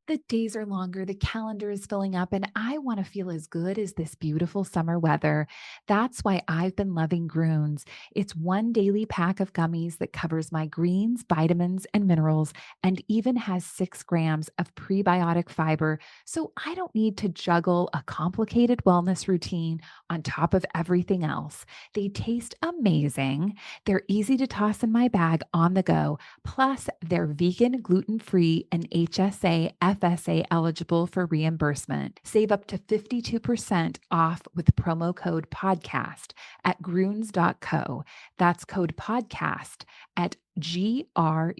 The days are longer, the calendar is filling up, and I want to feel as good as this beautiful summer weather. That's why I've been loving Groons. It's one daily pack of gummies that covers my greens, vitamins, and minerals, and even has 6 grams of prebiotic fiber. So I don't need to juggle a complicated wellness routine on top of everything else. They taste amazing. They're easy to toss in my bag on the go. Plus, they're vegan, gluten free, and HSA, FSA eligible for reimbursement. Save up to 52% off with promo code podcast at gruns.co. That's code podcast at gruns.co.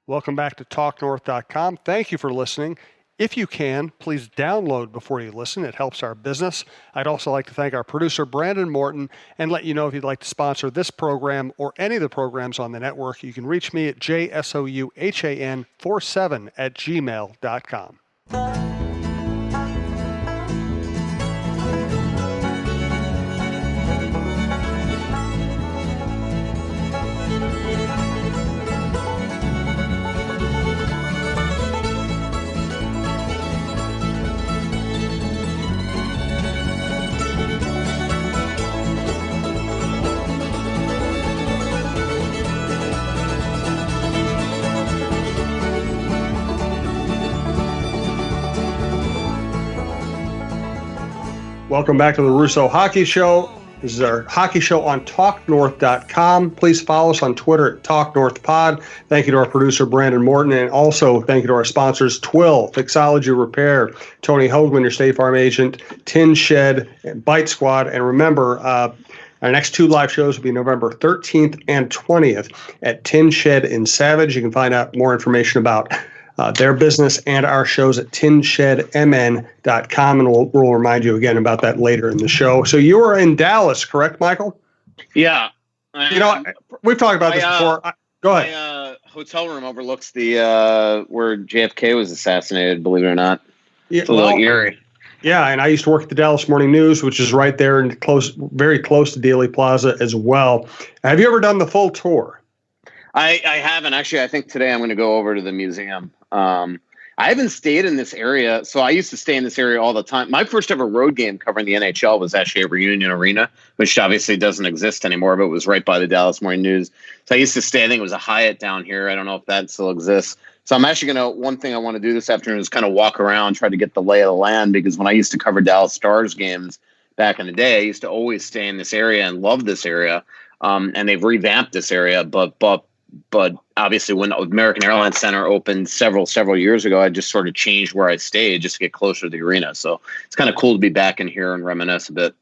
Welcome back to TalkNorth.com. Thank you for listening. If you can, please download before you listen. It helps our business. I'd also like to thank our producer, Brandon Morton, and let you know if you'd like to sponsor this program or any of the programs on the network. You can reach me at jsouhan47@gmail.com. Welcome back to the Russo Hockey Show. This is our hockey show on TalkNorth.com. Please follow us on Twitter at TalkNorthPod. Thank you to our producer, Brandon Morton, and also thank you to our sponsors, Twill, Fixology Repair, Tony Hoagland, your State Farm agent, Tin Shed, and Bite Squad. And remember, our next 2 live shows will be November 13th and 20th at Tin Shed in Savage. You can find out more information about their business and our shows at tinshedmn.com, and we'll remind you again about that later in the show. So you were in Dallas, correct, Michael? Yeah. We've talked about this before. Go ahead. My hotel room overlooks the where JFK was assassinated, believe it or not. It's a little eerie. Yeah, and I used to work at the Dallas Morning News, which is right there and very close to Dealey Plaza as well. Have you ever done the full tour? I haven't. Actually, I think today I'm going to go over to the museum. I haven't stayed in this area. So I used to stay in this area all the time. My first ever road game covering the NHL was actually at Reunion Arena, which obviously doesn't exist anymore, but it was right by the Dallas Morning News. So I used to stay, I think it was a Hyatt down here. I don't know if that still exists. So I'm actually one thing I want to do this afternoon is kind of walk around, try to get the lay of the land, because when I used to cover Dallas Stars games back in the day, I used to always stay in this area and love this area. And they've revamped this area, but obviously when American Airlines Center opened several years ago, I just sort of changed where I stayed just to get closer to the arena. So it's kind of cool to be back in here and reminisce a bit.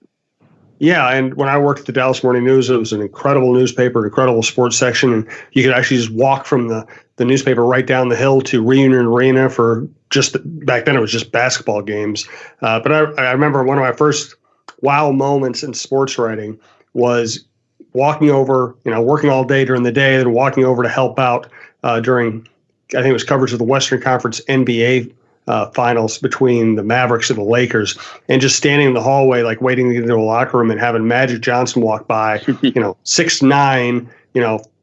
Yeah, and when I worked at the Dallas Morning News, it was an incredible newspaper, an incredible sports section, and you could actually just walk from the newspaper right down the hill to Reunion Arena for back then it was just basketball games. But I remember one of my first wow moments in sports writing was walking over, working all day during the day, then walking over to help out during, I think it was coverage of the Western Conference NBA finals between the Mavericks and the Lakers, and just standing in the hallway, like waiting to get into a locker room and having Magic Johnson walk by, 6'9",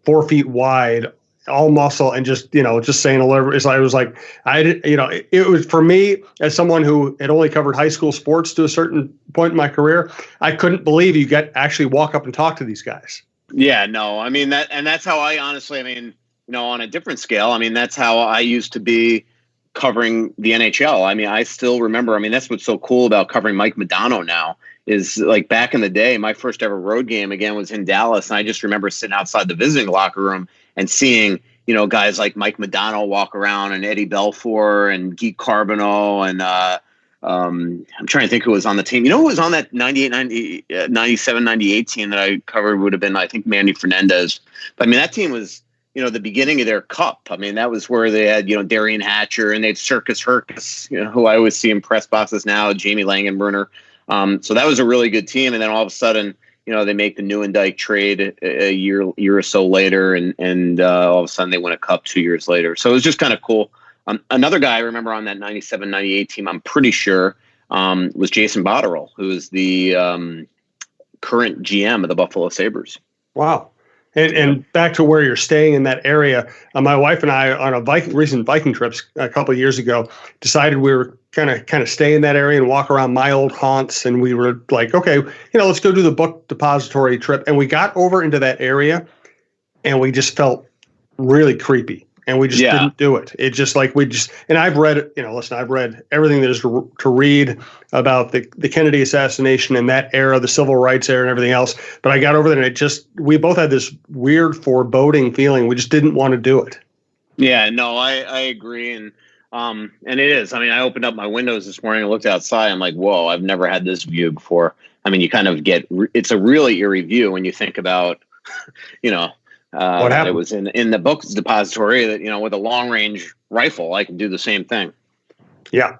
4 feet wide, all muscle, and just saying hello. It was like, it was for me as someone who had only covered high school sports to a certain point in my career, I couldn't believe you get actually walk up and talk to these guys. Yeah, no, I mean that's how I honestly, on a different scale, that's how I used to be covering the NHL. I still remember, that's what's so cool about covering Mike Modano now is, like, back in the day, my first ever road game again was in Dallas. And I just remember sitting outside the visiting locker room and seeing, guys like Mike Modano walk around, and Eddie Belfour and Guy Carbonneau. And I'm trying to think who was on the team. Who was on that 97, 98 team that I covered would have been, I think, Manny Fernandez. But that team was, the beginning of their cup. That was where they had, Darian Hatcher, and they had Circus Hercus, who I always see in press boxes now, Jamie Langenbrunner. So that was a really good team. And then all of a sudden, they make the Nieuwendyk trade a year or so later, and all of a sudden they win a cup 2 years later. So it was just kind of cool. Another guy I remember on that 97, 98 team, I'm pretty sure, was Jason Botterill, who is the current GM of the Buffalo Sabres. Wow. And back to where you're staying in that area, my wife and I on a recent Viking trips a couple of years ago decided we were kind of stay in that area and walk around my old haunts. And we were like, okay, let's go do the book depository trip. And we got over into that area, and we just felt really creepy. And we just didn't do it. It just and I've read, I've read everything there is to read about the Kennedy assassination and that era, the civil rights era and everything else. But I got over there, and we both had this weird foreboding feeling. We just didn't want to do it. Yeah, no, I agree. And it is. I mean, I opened up my windows this morning and looked outside. I'm like, whoa, I've never had this view before. I mean, you kind of it's a really eerie view when you think about, what happened? It was in the book depository that, with a long range rifle, I can do the same thing. Yeah.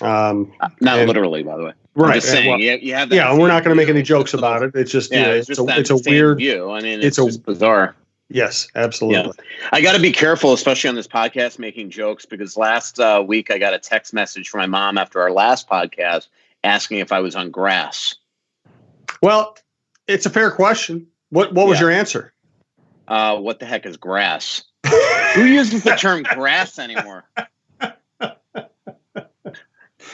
Not literally, by the way. Right. I'm just saying, you have that. Yeah. And we're not going to make any jokes about it. It's just, it's a weird view. I mean, it's just bizarre. Yes, absolutely. Yeah. I got to be careful, especially on this podcast, making jokes, because last week I got a text message from my mom after our last podcast asking if I was on grass. Well, it's a fair question. What was your answer? What the heck is grass? Who uses the term grass anymore?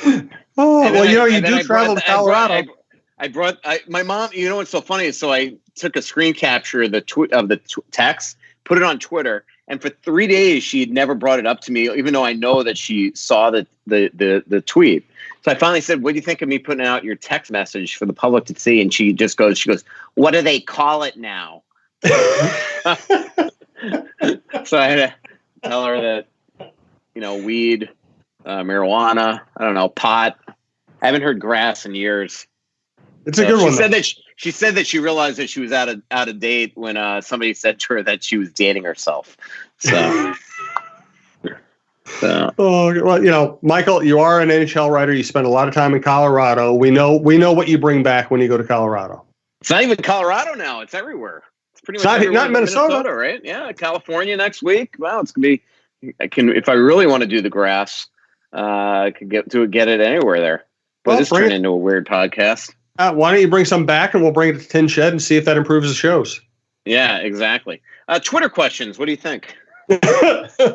You do travel to Colorado. I brought my mom. What's so funny is, so I took a screen capture of the text, put it on Twitter, and for 3 days she had never brought it up to me, even though I know that she saw the tweet. So I finally said, "What do you think of me putting out your text message for the public to see?" And she goes, "What do they call it now?" So I had to tell her that, weed, marijuana, I don't know, pot. I haven't heard grass in years. It's a good one. She said that she realized that she was out of date when somebody said to her that she was dating herself. So. Michael, you are an NHL writer. You spend a lot of time in Colorado. We know what you bring back when you go to Colorado. It's not even Colorado now. It's everywhere. Pretty much not Minnesota, right? Yeah, California next week. Wow, it's gonna be. If I really want to do the grass, I could get it anywhere there. But this turned into a weird podcast. Why don't you bring some back, and we'll bring it to Tin Shed and see if that improves the shows. Yeah, exactly. Twitter questions. What do you think?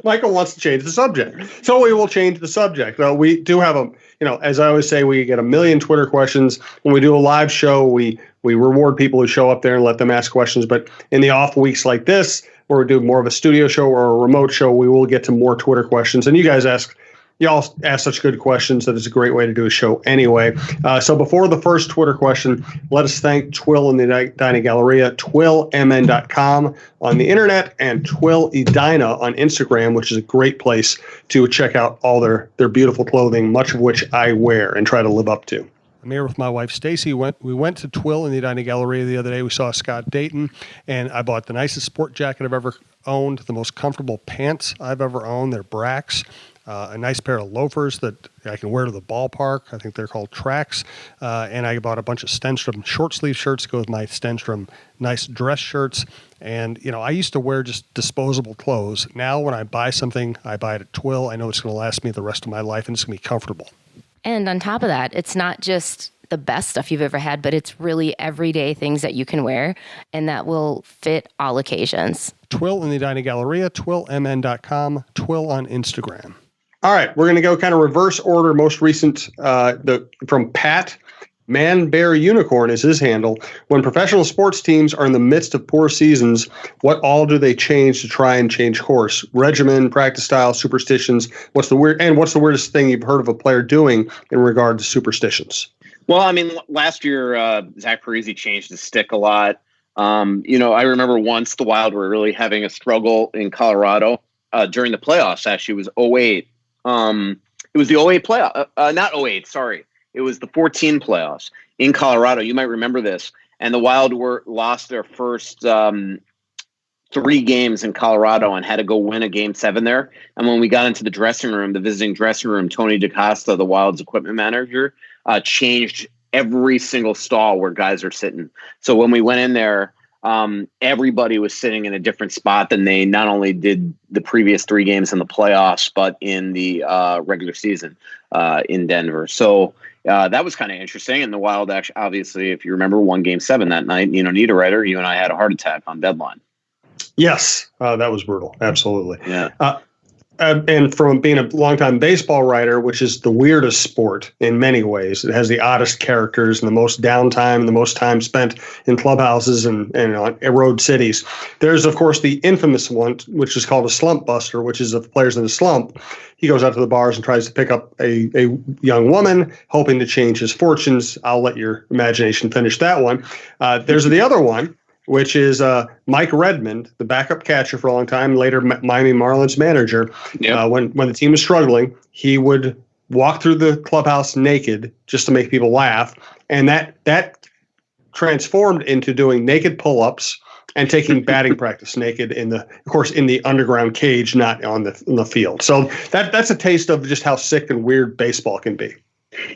Michael wants to change the subject, so we will change the subject. We do have as I always say, we get 1 million Twitter questions when we do a live show. We reward people who show up there and let them ask questions. But in the off weeks like this, where we do more of a studio show or a remote show, we will get to more Twitter questions. And you all ask such good questions that it's a great way to do a show anyway. So before the first Twitter question, let us thank Twill and the Dining Galleria, twillmn.com on the internet, and Twill Edina on Instagram, which is a great place to check out all their beautiful clothing, much of which I wear and try to live up to. I'm here with my wife, Stacy. We went to Twill in the Edina Galleria the other day. We saw Scott Dayton, and I bought the nicest sport jacket I've ever owned, the most comfortable pants I've ever owned. They're Bracks. A nice pair of loafers that I can wear to the ballpark. I think they're called Tracks. And I bought a bunch of Stenstrom short sleeve shirts to go with my Stenstrom nice dress shirts. And, I used to wear just disposable clothes. Now when I buy something, I buy it at Twill. I know it's going to last me the rest of my life, and it's going to be comfortable. And on top of that, it's not just the best stuff you've ever had, but it's really everyday things that you can wear and that will fit all occasions. Twill in the Edina Galleria, twillmn.com, Twill on Instagram. All right, we're going to go kind of reverse order. Most recent, from Pat, Man Bear Unicorn is his handle. When professional sports teams are in the midst of poor seasons, what all do they change to try and change course? Regimen, practice style, superstitions. What's the weirdest thing you've heard of a player doing in regard to superstitions? Well, I mean, last year, Zach Parise changed his stick a lot. I remember once the Wild were really having a struggle in Colorado during the playoffs. Actually, it was 2008. It was the 2008 playoff, not 2008, sorry. It was the 2014 playoffs in Colorado. You might remember this. And the Wild lost their first 3 games in Colorado and had to go win a game 7 there. And when we got into the dressing room, the visiting dressing room, Tony DaCosta, the Wild's equipment manager, changed every single stall where guys are sitting. So when we went in there, everybody was sitting in a different spot than they not only did the previous 3 games in the playoffs, but in the regular season in Denver. So that was kind of interesting. And the Wild, actually, obviously, if you remember, won Game 7 that night. Niederreiter, you and I had a heart attack on deadline. Yes, that was brutal. Absolutely. Yeah. And from being a longtime baseball writer, which is the weirdest sport in many ways, it has the oddest characters and the most downtime and the most time spent in clubhouses and on road cities. There's, of course, the infamous one, which is called a slump buster, which is if the player's in a slump, he goes out to the bars and tries to pick up a young woman, hoping to change his fortunes. I'll let your imagination finish that one. There's the other one, which is Mike Redmond, the backup catcher for a long time, later Miami Marlins manager. Yep. When the team was struggling, he would walk through the clubhouse naked just to make people laugh, and that transformed into doing naked pull-ups and taking batting practice naked in the underground cage, not in the field. So that's a taste of just how sick and weird baseball can be.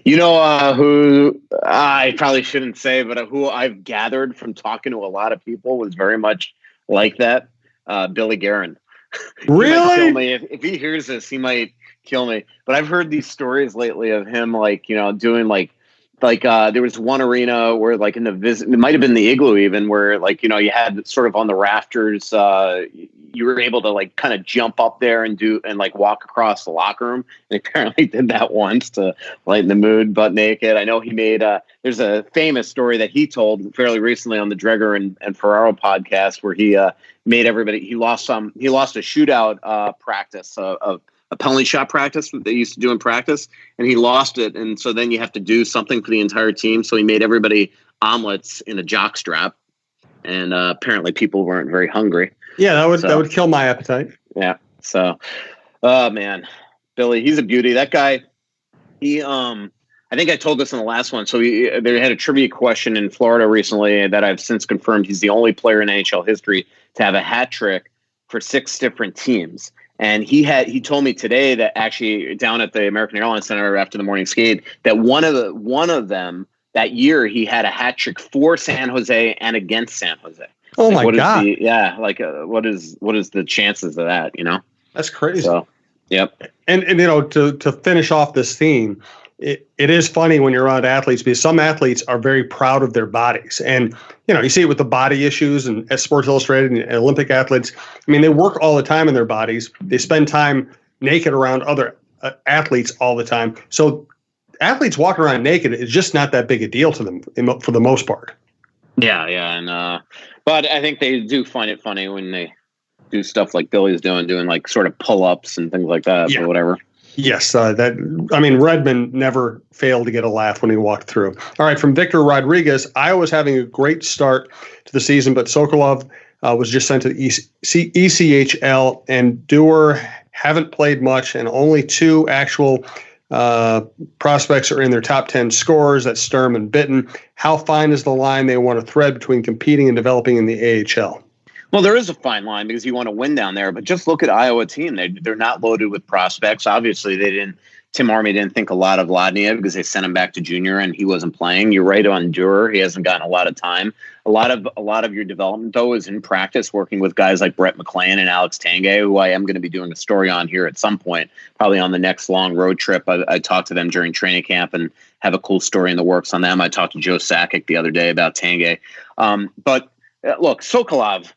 You know who I probably shouldn't say, but who I've gathered from talking to a lot of people was very much like that. Billy Guerin. Really? He might kill me. If he hears this, he might kill me. But I've heard these stories lately of him, doing there was one arena where in it might have been the Igloo even, where you had sort of on the rafters, you were able to kind of jump up there and walk across the locker room. And apparently did that once to lighten the mood, butt naked. I know he made there's a famous story that he told fairly recently on the Dreger and Ferraro podcast where he made everybody, he lost a shootout practice of a penalty shot practice that they used to do in practice, and he lost it. And so then you have to do something for the entire team. So he made everybody omelets in a jock strap, and apparently people weren't very hungry. Yeah, that would kill my appetite. Yeah. So, oh man, Billy, he's a beauty. That guy, I think I told this in the last one. So they had a trivia question in Florida recently that I've since confirmed. He's the only player in NHL history to have a hat trick for 6 different teams. And he told me today that actually down at the American Airlines Center after the morning skate that one of them that year he had a hat trick for San Jose and against San Jose. Oh my God! What is the chances of that? That's crazy. So, yep. And to finish off this theme, it is funny when you're around athletes because some athletes are very proud of their bodies, and you see it with the body issues and as Sports Illustrated and Olympic athletes. I mean, they work all the time in their bodies. They spend time naked around other athletes all the time. So athletes walking around naked is just not that big a deal to them for the most part. Yeah, and but I think they do find it funny when they do stuff like Billy's doing sort of pull-ups and things like that or whatever. Yes, Redmond never failed to get a laugh when he walked through. All right, from Victor Rodriguez, Iowa's having a great start to the season, but Sokolov was just sent to the ECHL, and Dewar haven't played much, and only 2 actual prospects are in their top 10 scorers. That's Sturm and Bitten. How fine is the line they want to thread between competing and developing in the AHL? Well, there is a fine line because you want to win down there, but just look at Iowa team. They're not loaded with prospects. Obviously, Tim Army didn't think a lot of Ladnia because they sent him back to junior and he wasn't playing. You're right on Durer. He hasn't gotten a lot of time. A lot of your development, though, is in practice working with guys like Brett McClain and Alex Tanguay, who I am going to be doing a story on here at some point, probably on the next long road trip. I talked to them during training camp and have a cool story in the works on them. I talked to Joe Sakic the other day about Tanguay. But look, Sokolov,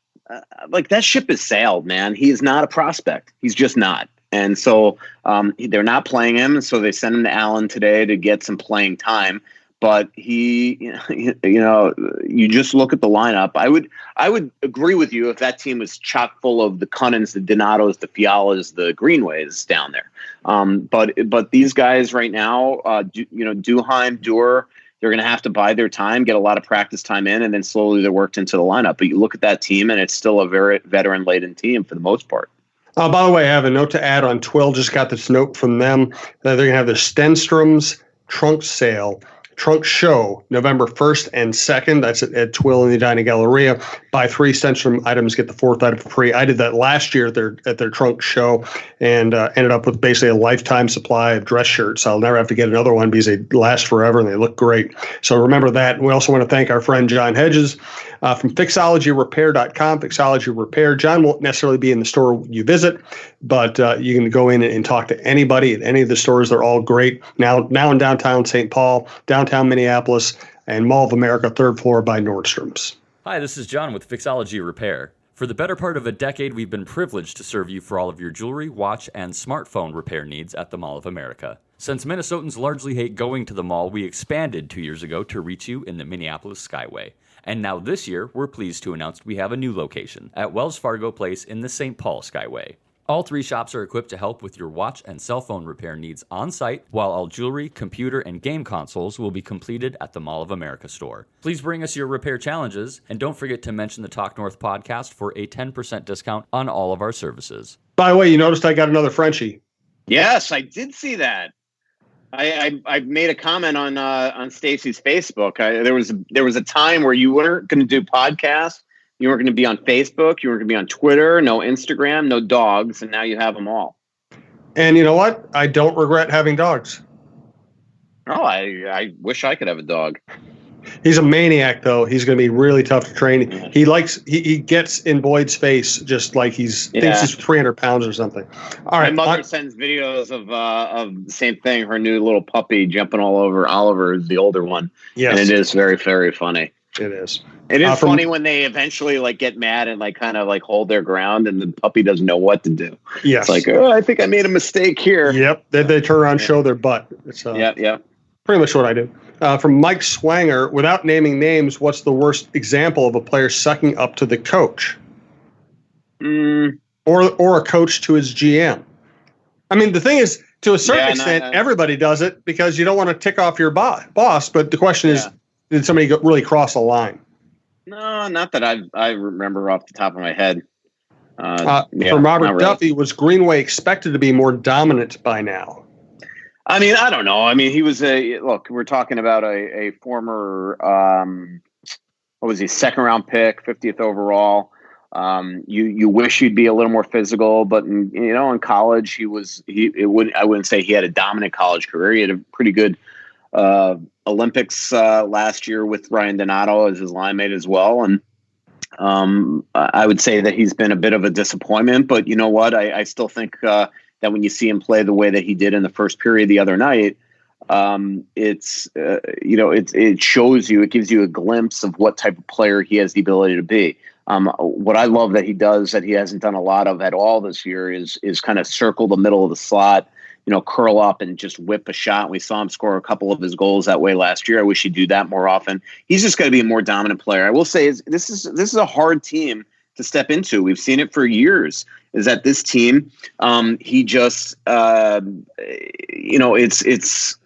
that ship has sailed, man. He is not a prospect. He's just not. And so they're not playing him. So they sent him to Allen today to get some playing time. But you just look at the lineup. I would agree with you if that team was chock full of the Cunnins, the Donatos, the Fialas, the Greenways down there. But these guys right now, Duheim, Dewar, they're going to have to bide their time, get a lot of practice time in, and then slowly they're worked into the lineup. But you look at that team, and it's still a very veteran-laden team for the most part. By the way, I have a note to add on Twill. Just got this note from them that they're going to have the Stenstrom's trunk show November 1st and 2nd. That's at Twill in the Edina Galleria. Buy 3 Stenstrom items, get the 4th item for free. I did that last year at their trunk show and ended up with basically a lifetime supply of dress shirts. I'll never have to get another one because they last forever and they look great. So remember that. We also want to thank our friend John Hedges from fixologyrepair.com. Fixology Repair. John won't necessarily be in the store you visit, but you can go in and talk to anybody at any of the stores. They're all great. Now in downtown St. Paul, downtown Minneapolis, and Mall of America, 3rd floor by Nordstrom's. Hi, this is John with Fixology Repair. For the better part of a decade, we've been privileged to serve you for all of your jewelry, watch, and smartphone repair needs at the Mall of America. Since Minnesotans largely hate going to the mall, we expanded 2 years ago to reach you in the Minneapolis Skyway. And now this year, we're pleased to announce we have a new location at Wells Fargo Place in the St. Paul Skyway. All 3 shops are equipped to help with your watch and cell phone repair needs on site, while all jewelry, computer, and game consoles will be completed at the Mall of America store. Please bring us your repair challenges, and don't forget to mention the Talk North podcast for a 10% discount on all of our services. By the way, you noticed I got another Frenchie. Yes, I did see that. I made a comment on Stacy's Facebook. There was a time where you weren't going to do podcasts. You weren't going to be on Facebook. You weren't going to be on Twitter. No Instagram. No dogs. And now you have them all. And you know what? I don't regret having dogs. Oh, I wish I could have a dog. He's a maniac, though. He's going to be really tough to train. He gets in Boyd's face just like thinks he's 300 pounds or something. All right. My mother sends videos of the same thing. Her new little puppy jumping all over Oliver, the older one. Yes. And it is very, very funny. It is. It is funny when they eventually get mad and kind of hold their ground, and the puppy doesn't know what to do. Yes. It's I think I made a mistake here. Yep. They turn around, show their butt. It's pretty much what I do. From Mike Swanger, without naming names, what's the worst example of a player sucking up to the coach? Or a coach to his GM? I mean, the thing is, to a certain extent, everybody does it because you don't want to tick off your boss. But the question is, did somebody really cross a line? No, not that I remember off the top of my head. From Robert Duffy, was Greenway expected to be more dominant by now? I mean, I don't know. I mean, he was we're talking about a former, what was he, 2nd round pick, 50th overall. You wish he'd be a little more physical, but in college I wouldn't say he had a dominant college career. He had a pretty good Olympics last year with Ryan Donato as his line mate as well. And I would say that he's been a bit of a disappointment, but you know what? I still think that when you see him play the way that he did in the first period the other night, it shows you, it gives you a glimpse of what type of player he has the ability to be. What I love that he does that he hasn't done a lot of at all this year is kind of circle the middle of the slot, curl up and just whip a shot. We saw him score a couple of his goals that way last year. I wish he'd do that more often. He's just got to be a more dominant player. I will say this is a hard team to step into. We've seen it for years, is that this team, he just, it's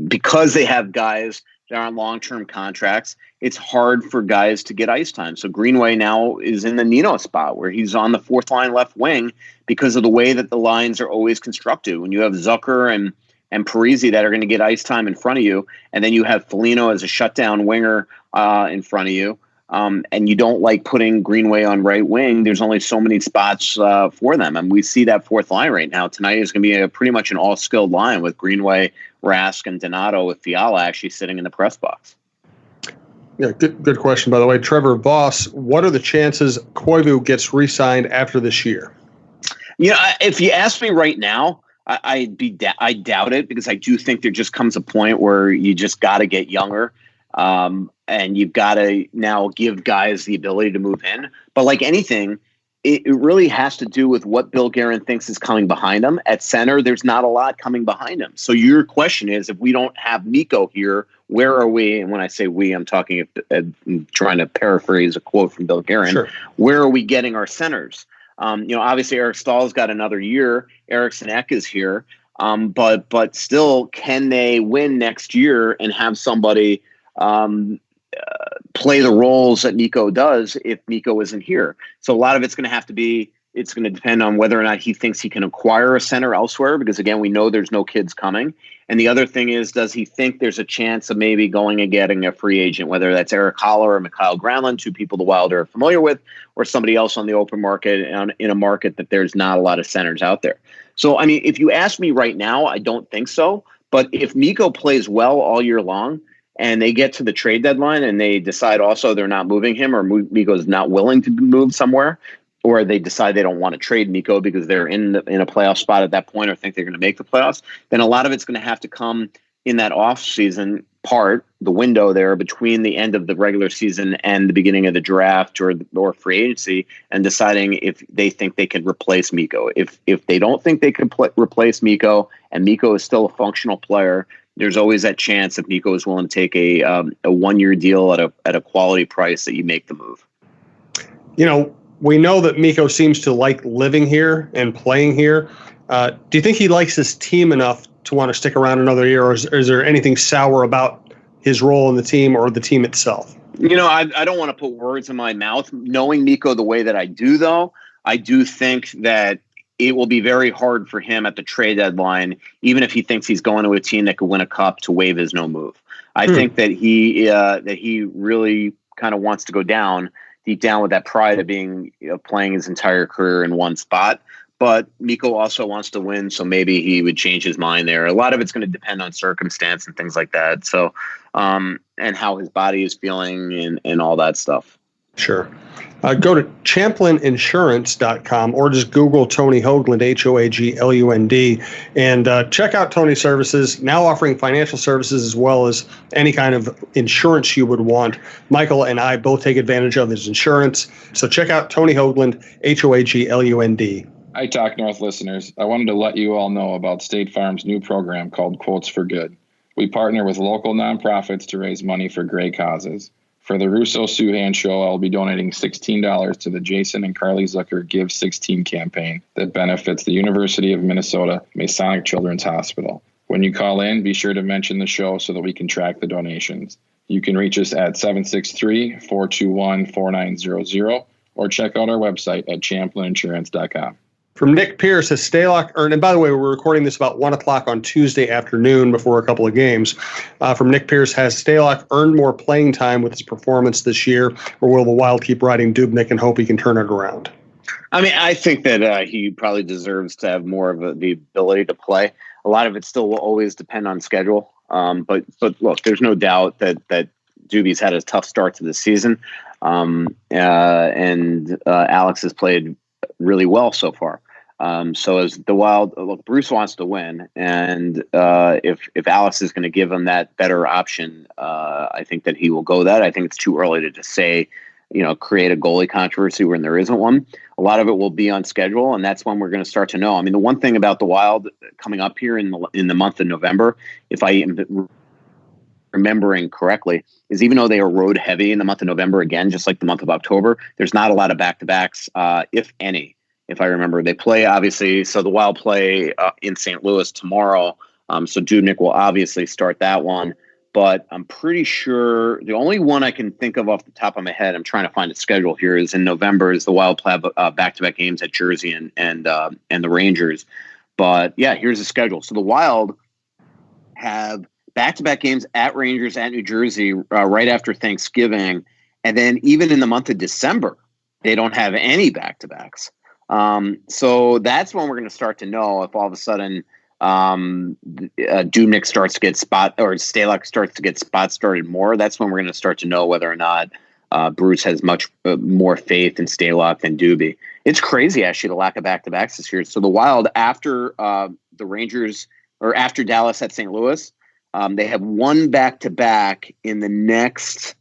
because they have guys that are on long-term contracts, it's hard for guys to get ice time. So Greenway now is in the Nino spot where he's on the 4th line left wing because of the way that the lines are always constructed. When you have Zucker and Parisi that are going to get ice time in front of you, and then you have Foligno as a shutdown winger in front of you, and you don't like putting Greenway on right wing, there's only so many spots for them. And we see that 4th line right now. Tonight is going to be pretty much an all-skilled line with Greenway, Rask, and Donato, with Fiala actually sitting in the press box. Yeah, good question, by the way. Trevor Voss, what are the chances Koivu gets re-signed after this year? If you ask me right now, I doubt it, because I do think there just comes a point where you just got to get younger. And you've got to now give guys the ability to move in. But like anything, it really has to do with what Bill Guerin thinks is coming behind him. At center, there's not a lot coming behind him. So your question is, if we don't have Mikko here, where are we? And when I say we, I'm trying to paraphrase a quote from Bill Guerin. Sure. Where are we getting our centers? Obviously Eric Stahl's got another year. Eriksson Ek is here. But still, can they win next year and have somebody play the roles that Mikko does if Mikko isn't here? So a lot of it's going to depend on whether or not he thinks he can acquire a center elsewhere, because again, we know there's no kids coming. And the other thing is, does he think there's a chance of maybe going and getting a free agent, whether that's Eric Haller or Mikhail Granlund, 2 people the Wild are familiar with, or somebody else on the open market in a market that there's not a lot of centers out there. So, I mean, if you ask me right now, I don't think so. But if Mikko plays well all year long, and they get to the trade deadline and they decide also they're not moving him, or Mikko's not willing to move somewhere, or they decide they don't want to trade Mikko because they're in a playoff spot at that point, or think they're going to make the playoffs, then a lot of it's going to have to come in that off season part, the window there between the end of the regular season and the beginning of the draft or free agency, and deciding if they think they can replace Mikko. If they don't think they can replace Mikko, and Mikko is still a functional player, there's always that chance if Mikko is willing to take a 1-year deal at a quality price that you make the move. We know that Mikko seems to like living here and playing here. Do you think he likes his team enough to want to stick around another year, or is there anything sour about his role in the team or the team itself? I don't want to put words in my mouth. Knowing Mikko the way that I do, though, I do think that it will be very hard for him at the trade deadline, even if he thinks he's going to a team that could win a cup, to waive his no move. I think that he really kind of wants to go down deep down with that pride of being playing his entire career in one spot. But Mikko also wants to win, so maybe he would change his mind there. A lot of it's going to depend on circumstance and things like that. So, and how his body is feeling and all that stuff. Sure. Go to champlininsurance.com or just Google Tony Hoaglund, Hoaglund, and check out Tony's services, now offering financial services as well as any kind of insurance you would want. Michael and I both take advantage of his insurance. So check out Tony Hoaglund, Hoaglund. Hi, Talk North listeners. I wanted to let you all know about State Farm's new program called Quotes for Good. We partner with local nonprofits to raise money for great causes. For the Russo-Souhan Show, I'll be donating $16 to the Jason and Carly Zucker Give 16 campaign that benefits the University of Minnesota Masonic Children's Hospital. When you call in, be sure to mention the show so that we can track the donations. You can reach us at 763-421-4900 or check out our website at champlininsurance.com. From Nick Pierce, has Stalock earned, and by the way, we're recording this about 1 o'clock on Tuesday afternoon before a couple of games. From Nick Pierce, has Stalock earned more playing time with his performance this year, or will the Wild keep riding Dubnyk and hope he can turn it around? I mean, I think that he probably deserves to have more of the ability to play. A lot of it still will always depend on schedule. But look, there's no doubt that Doobie's had a tough start to the season. And Alex has played really well so far. So as the Wild, look, Bruce wants to win, and if Alex is going to give him that better option, I think that he will go that. I think it's too early to just say, create a goalie controversy when there isn't one. A lot of it will be on schedule, and that's when we're going to start to know. I mean, the one thing about the Wild coming up here in the month of November, if I am remembering correctly, is even though they are road heavy in the month of November, again, just like the month of October, there's not a lot of back-to-backs, if any. If I remember, they play, obviously, so the Wild play in St. Louis tomorrow. So Dubnyk will obviously start that one. But I'm pretty sure the only one I can think of off the top of my head, I'm trying to find a schedule here, is in November is the Wild play back-to-back games at Jersey and the Rangers. But, yeah, here's the schedule. So the Wild have back-to-back games at Rangers, at New Jersey, right after Thanksgiving. And then even in the month of December, they don't have any back-to-backs. So that's when we're going to start to know if all of a sudden Dubnyk starts to get Stalock starts to get spot started more. That's when we're going to start to know whether or not Bruce has much more faith in Stalock than Doobie. It's crazy, actually, the lack of back-to-backs this year. So the Wild, after the Rangers, or after Dallas at St. Louis, they have one back-to-back in the next.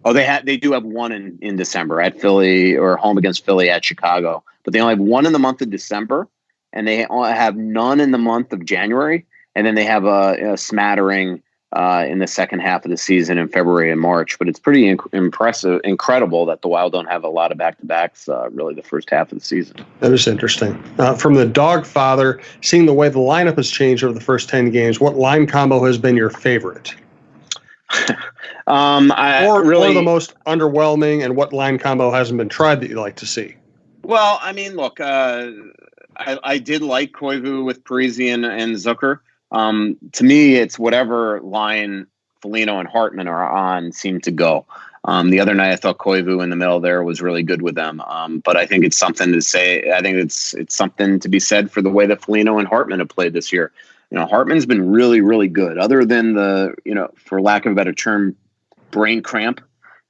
Oh, they do have one in December at Philly, or home against Philly at Chicago. But they only have one in the month of December, and they have none in the month of January. And then they have a smattering in the second half of the season in February and March. But it's pretty incredible that the Wild don't have a lot of back-to-backs really the first half of the season. That is interesting. From the Dog Father, seeing the way the lineup has changed over the first 10 games, what line combo has been your favorite? Or the most underwhelming, and what line combo hasn't been tried that you like to see? Well, I mean, look, I did like Koivu with Parisi and Zucker. To me, it's whatever line Foligno and Hartman are on seem to go. The other night, I thought Koivu in the middle there was really good with them. But I think it's something to say. I think it's something to be said for the way that Foligno and Hartman have played this year. Hartman's been really, really good, other than the, for lack of a better term, brain cramp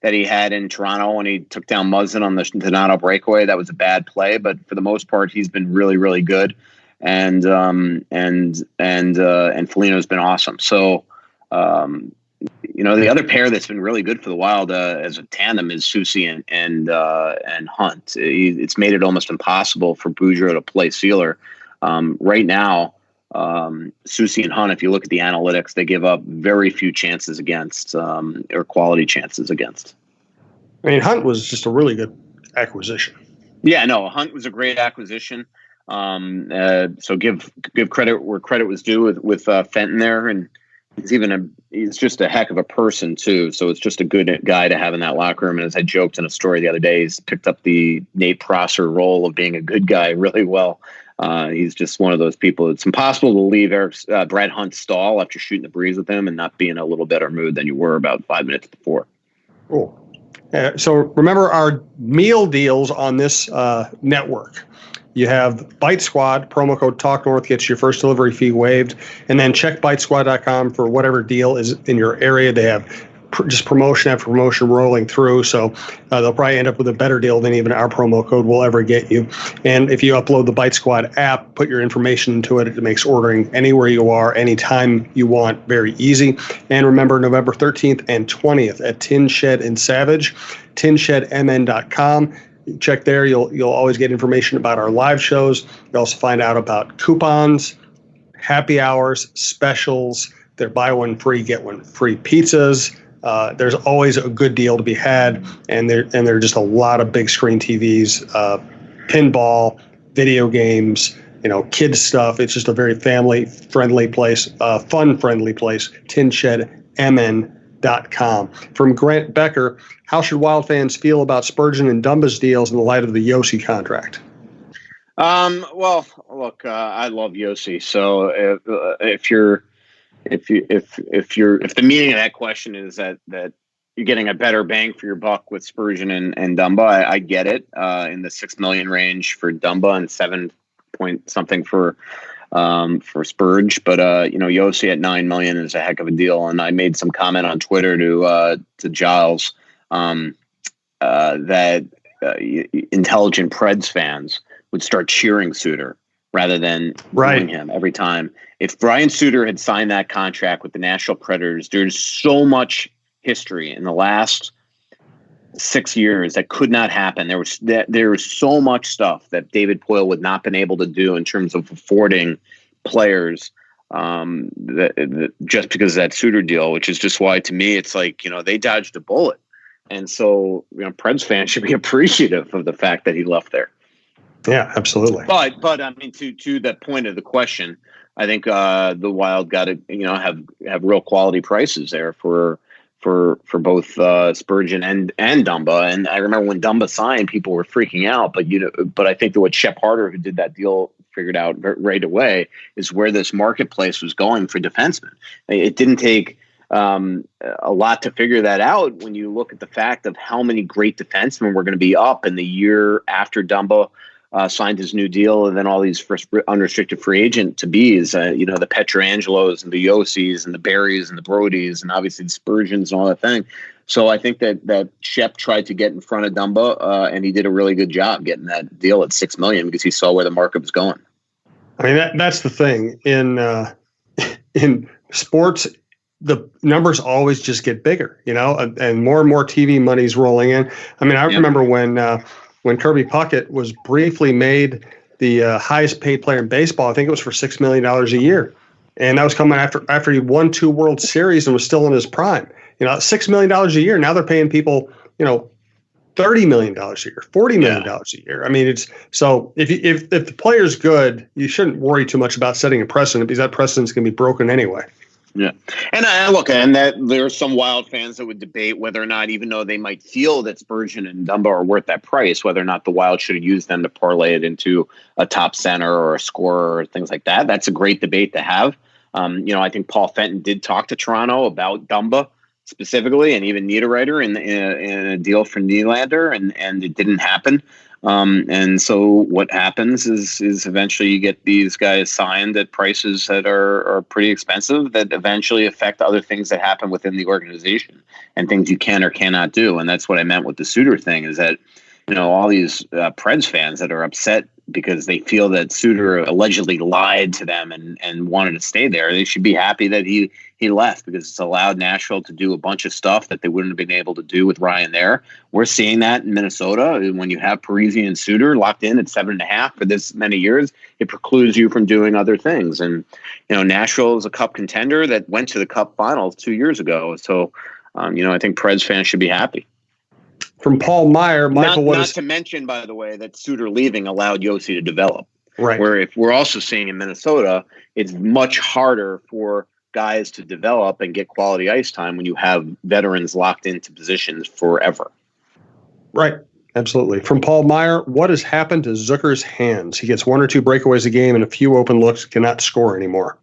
that he had in Toronto when he took down Muzzin on the Donato breakaway. That was a bad play, but for the most part, he's been really, really good. And Foligno's been awesome. So, the other pair that's been really good for the Wild as a tandem is Soucy and Hunt. It's made it almost impossible for Boudreau to play Sealer. Right now, Soucy and Hunt, if you look at the analytics, they give up very few chances against, or quality chances against. I mean, Hunt was just a really good acquisition. Yeah, no, Hunt was a great acquisition. So give credit where credit was due with Fenton there, and he's just a heck of a person too. So it's just a good guy to have in that locker room. And as I joked in a story the other day, he's picked up the Nate Prosser role of being a good guy really well. He's just one of those people. It's impossible to leave Brad Hunt's stall after shooting the breeze with him and not be in a little better mood than you were about 5 minutes before. Cool. So remember our meal deals on this network. You have Bite Squad, promo code TalkNorth gets your first delivery fee waived. And then check bitesquad.com for whatever deal is in your area. They have just promotion after promotion rolling through. So they'll probably end up with a better deal than even our promo code will ever get you. And if you upload the Bite Squad app, put your information into it, it makes ordering anywhere you are, anytime you want, very easy. And remember, November 13th and 20th at Tin Shed in Savage, tinshedmn.com. Check there. You'll always get information about our live shows. You'll also find out about coupons, happy hours, specials. They're buy one free, get one free pizzas. There's always a good deal to be had, and there are just a lot of big screen TVs, pinball, video games, kids stuff. It's just a very family friendly place, fun friendly place. tinshedmn.com. From Grant Becker, how should Wild fans feel about Spurgeon and Dumba's deals in the light of the Yossi contract? Well, look, I love Yossi. So if the meaning of that question is that you're getting a better bang for your buck with Spurgeon and Dumba, I get it. In the $6 million range for Dumba and 7 point something for Spurge, but Yossi at $9 million is a heck of a deal. And I made some comment on Twitter to Giles that intelligent Preds fans would start cheering Suter rather than booing him every time. If Brian Suter had signed that contract with the Nashville Predators, there's so much history in the last 6 years that could not happen. There was so much stuff that David Poile would not been able to do in terms of affording players just because of that Suter deal, which is just why to me it's like, they dodged a bullet. And so, Preds fans should be appreciative of the fact that he left there. Yeah, absolutely. But I mean, to that point of the question, I think the Wild got to have real quality prices there for both Spurgeon and Dumba. And I remember when Dumba signed, people were freaking out. But I think that what Shep Harder, who did that deal, figured out right away is where this marketplace was going for defensemen. It didn't take a lot to figure that out when you look at the fact of how many great defensemen were going to be up in the year after Dumba signed his new deal, and then all these first unrestricted free agent to-bes, the Petrangelos and the Yossis and the Barrys and the Brodies and obviously the Spurgeons and all that thing. So I think that Shep tried to get in front of Dumba, and he did a really good job getting that deal at $6 million because he saw where the market was going. I mean, that's the thing in sports. The numbers always just get bigger, and more TV money's rolling in. I mean, I remember when Kirby Puckett was briefly made the highest paid player in baseball. I think it was for $6 million a year. And that was coming after he won 2 World Series and was still in his prime. $6 million a year. Now they're paying people, $30 million a year, $40 million a year. I mean, it's so if the player's good, you shouldn't worry too much about setting a precedent because that precedent's going to be broken anyway. Yeah. And that there are some Wild fans that would debate whether or not, even though they might feel that Spurgeon and Dumba are worth that price, whether or not the Wild should have used them to parlay it into a top center or a scorer or things like that. That's a great debate to have. I think Paul Fenton did talk to Toronto about Dumba specifically, and even Niederreiter in a deal for Nylander, and it didn't happen. And so what happens is eventually you get these guys signed at prices that are pretty expensive that eventually affect other things that happen within the organization and things you can or cannot do. And that's what I meant with the Suter thing is that, all these Preds fans that are upset because they feel that Suter allegedly lied to them and wanted to stay there. They should be happy that he left, because it's allowed Nashville to do a bunch of stuff that they wouldn't have been able to do with Ryan there. We're seeing that in Minnesota. When you have Parisi and Suter locked in at 7.5 for this many years, it precludes you from doing other things. And, Nashville is a cup contender that went to the cup finals 2 years ago. So, I think Preds fans should be happy. From Paul Meyer, Michael, not to mention, by the way, that Suter leaving allowed Yossi to develop. Right. Where if we're also seeing in Minnesota, it's much harder for guys to develop and get quality ice time when you have veterans locked into positions forever. Right. Absolutely. From Paul Meyer, what has happened to Zucker's hands? He gets 1 or 2 breakaways a game and a few open looks, cannot score anymore.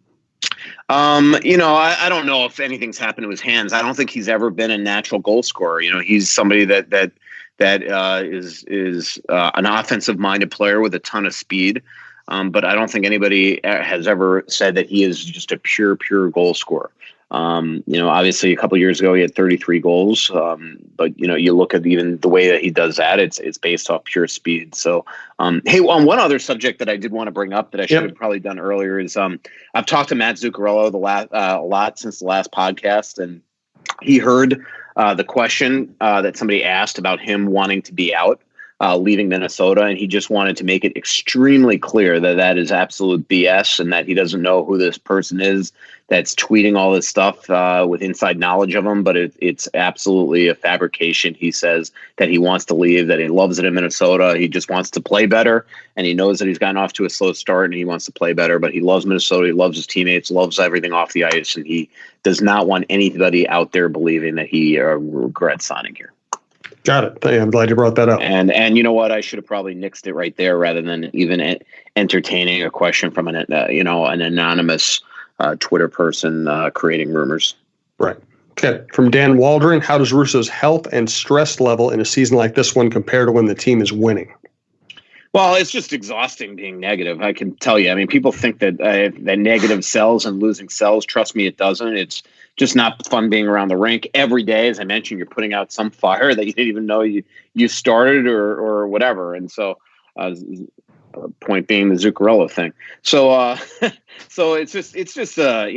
I don't know if anything's happened to his hands. I don't think he's ever been a natural goal scorer. He's somebody that is an offensive minded player with a ton of speed. But I don't think anybody has ever said that he is just a pure goal scorer. Obviously a couple of years ago he had 33 goals. But you look at even the way that he does that, it's based off pure speed. So, hey, on one other subject that I did want to bring up that I should have probably done earlier is, I've talked to Matt Zuccarello a lot since the last podcast, and he heard the question that somebody asked about him wanting to be out, leaving Minnesota, and he just wanted to make it extremely clear that that is absolute BS and that he doesn't know who this person is that's tweeting all this stuff with inside knowledge of him, but it's absolutely a fabrication. He says that he wants to leave, that he loves it in Minnesota. He just wants to play better, and he knows that he's gotten off to a slow start and he wants to play better, but he loves Minnesota. He loves his teammates, loves everything off the ice, and he does not want anybody out there believing that he regrets signing here. Got it. I'm glad you brought that up. And you know what? I should have probably nixed it right there rather than even entertaining a question from an anonymous Twitter person creating rumors. Right. Okay. From Dan Waldron, how does Russo's health and stress level in a season like this one compare to when the team is winning? Well, it's just exhausting being negative. I can tell you. I mean, people think that that negative sells and losing sells. Trust me, it doesn't. It's just not fun being around the rink every day. As I mentioned, you're putting out some fire that you didn't even know you started or whatever. And so, point being the Zuccarello thing. So, so it's just it's just a